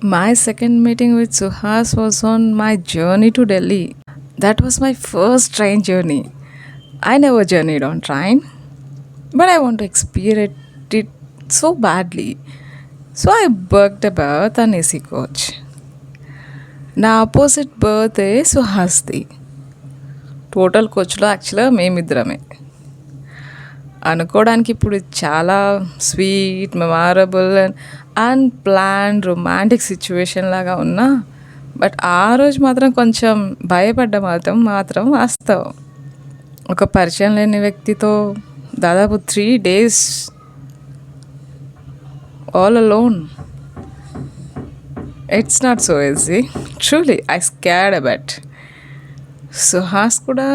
My second meeting with Suhas was on my journey to Delhi. That was my first train journey. I never journeyed on train, but I want to experience it so badly. So I booked a berth on AC coach. నా opposite birth సుహాస్ది. Total కోచ్లో యాక్చువల్గా మేమిద్దరమే. అనుకోవడానికి ఇప్పుడు చాలా sweet memorable and unplanned romantic situation లాగా ఉన్నా, but ఆ రోజు మాత్రం కొంచెం భయపడ్డ మాత్రం వాస్తవం. ఒక పరిచయం లేని వ్యక్తితో దాదాపు 3 days all alone. It's not so easy. Truly I scared a bit. Suhas కూడా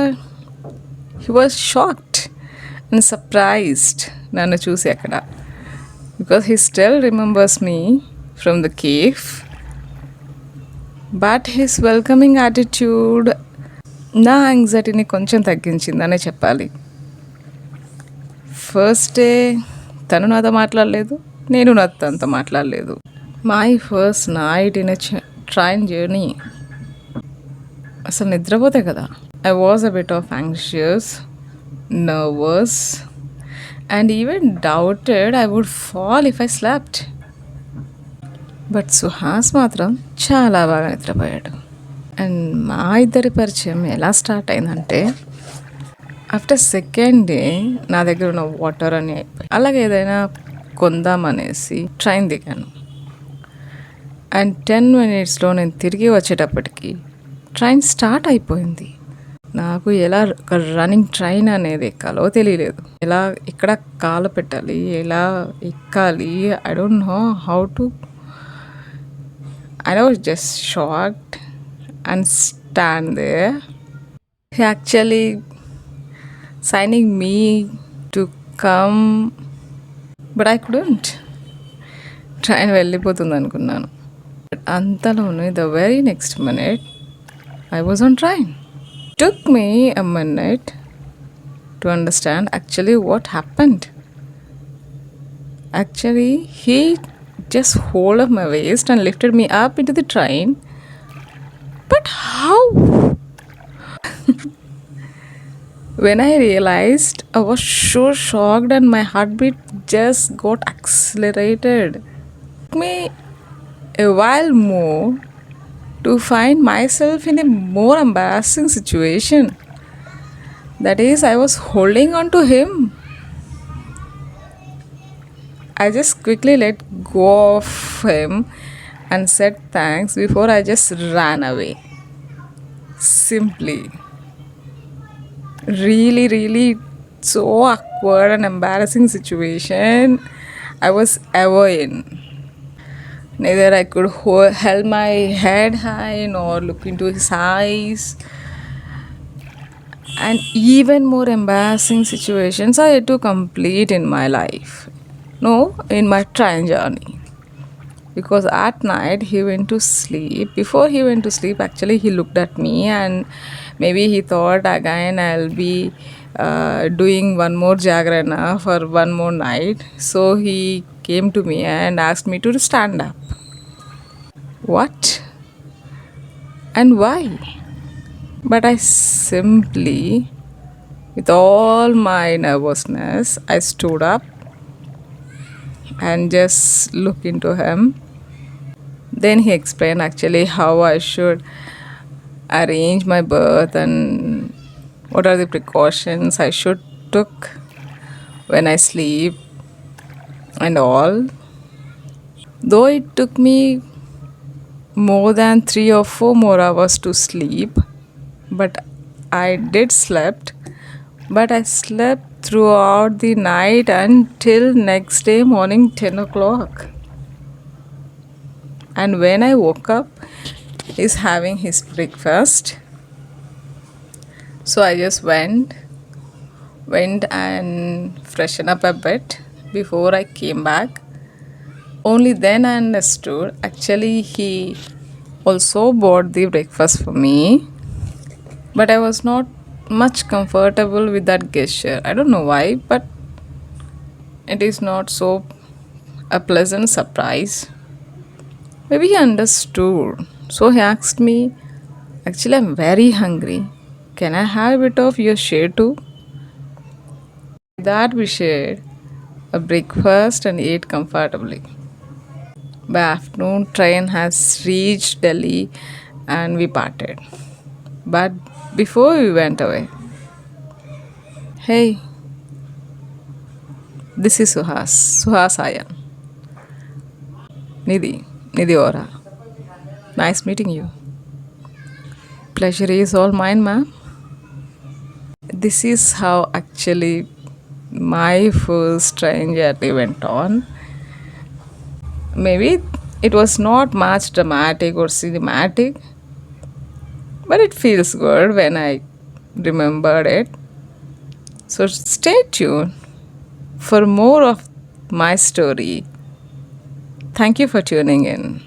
he was shocked and surprised నన్ను చూసి అక్కడ. Because he still remembers me from the cafe. But his welcoming attitude నా యాంగ్జైటీని కొంచెం తగ్గించిందనే చెప్పాలి. ఫస్ట్ డే తను నాతో మాట్లాడలేదు, నేను తనతో మాట్లాడలేదు. My first night in a train journey. అసలు నిద్రపోతే కదా. I was a bit of anxious, nervous and even doubted I would fall if I slept. But Suhas మాత్రం చాలా బాగా నిద్రపోయాడు. అండ్ మా ఇద్దరి పరిచయం ఎలా స్టార్ట్ అయిందంటే, ఆఫ్టర్ సెకండ్ డే నా దగ్గర ఉన్న వాటర్ అని అయిపోయి, అలాగే ఏదైనా కొందామనేసి ట్రైన్ దిగాను. అండ్ 10 minutesలో నేను తిరిగి వచ్చేటప్పటికి ట్రైన్ స్టార్ట్ అయిపోయింది. నాకు ఎలా రన్నింగ్ ట్రైన్ అనేది ఎక్కాలో తెలియలేదు. ఎలా ఎక్కడ కాలు పెట్టాలి, ఎలా ఎక్కాలి, I don't know how to. I was just shocked and stand there. He actually signing me to come, but I couldn't. Train వెళ్ళిపోతుంది అనుకున్నాను. బట్ అంతలోనే the very next minute I was on train. Took me a minute to understand actually what happened. Actually he just hold up my waist and lifted me up in to the train. But how? When I realized, I was so shocked and my heartbeat just got accelerated. It took me a while more to find myself in a more embarrassing situation. That is, I was holding on to him. I just quickly let go of him and said thanks before I just ran away. Simply. Really so awkward and embarrassing situation I was ever in. Neither I could hold my head high nor look into his eyes. And even more embarrassing situations I had to complete in my life. No, in my train journey. Because at night he went to sleep. Before he went to sleep, actually he looked at me and maybe he thought again I'll be doing one more jagrana for one more night. So he came to me and asked me to stand up. What? And why? But I simply, with all my nervousness, I stood up and just looked into him. Then he explained actually how I should arrange my berth and what are the precautions I should took when I sleep and all. Though it took me more than 3 or 4 more hours to sleep, but I did slept. But I slept throughout the night until next day morning 10 o'clock. And when I woke up, he's having his breakfast. So I just went and freshened up a bit before I came back. Only then I understood actually he also bought the breakfast for me. But I was not much comfortable with that gesture. I don't know why, but it is not so a pleasant surprise. Maybe he understood. So he asked me, actually, I'm very hungry. Can I have a bit of your share too? That we shared a breakfast and ate comfortably. By afternoon, train has reached Delhi and we parted. But before we went away, hey, this is Suhas. Suhas I am. Nidhi. Nidhi Ora. Nice meeting you. Pleasure is all mine, ma'am. This is how actually my first train journey went on. Maybe it was not much dramatic or cinematic, but it feels good when I remembered it. So stay tuned for more of my story. Thank you for tuning in.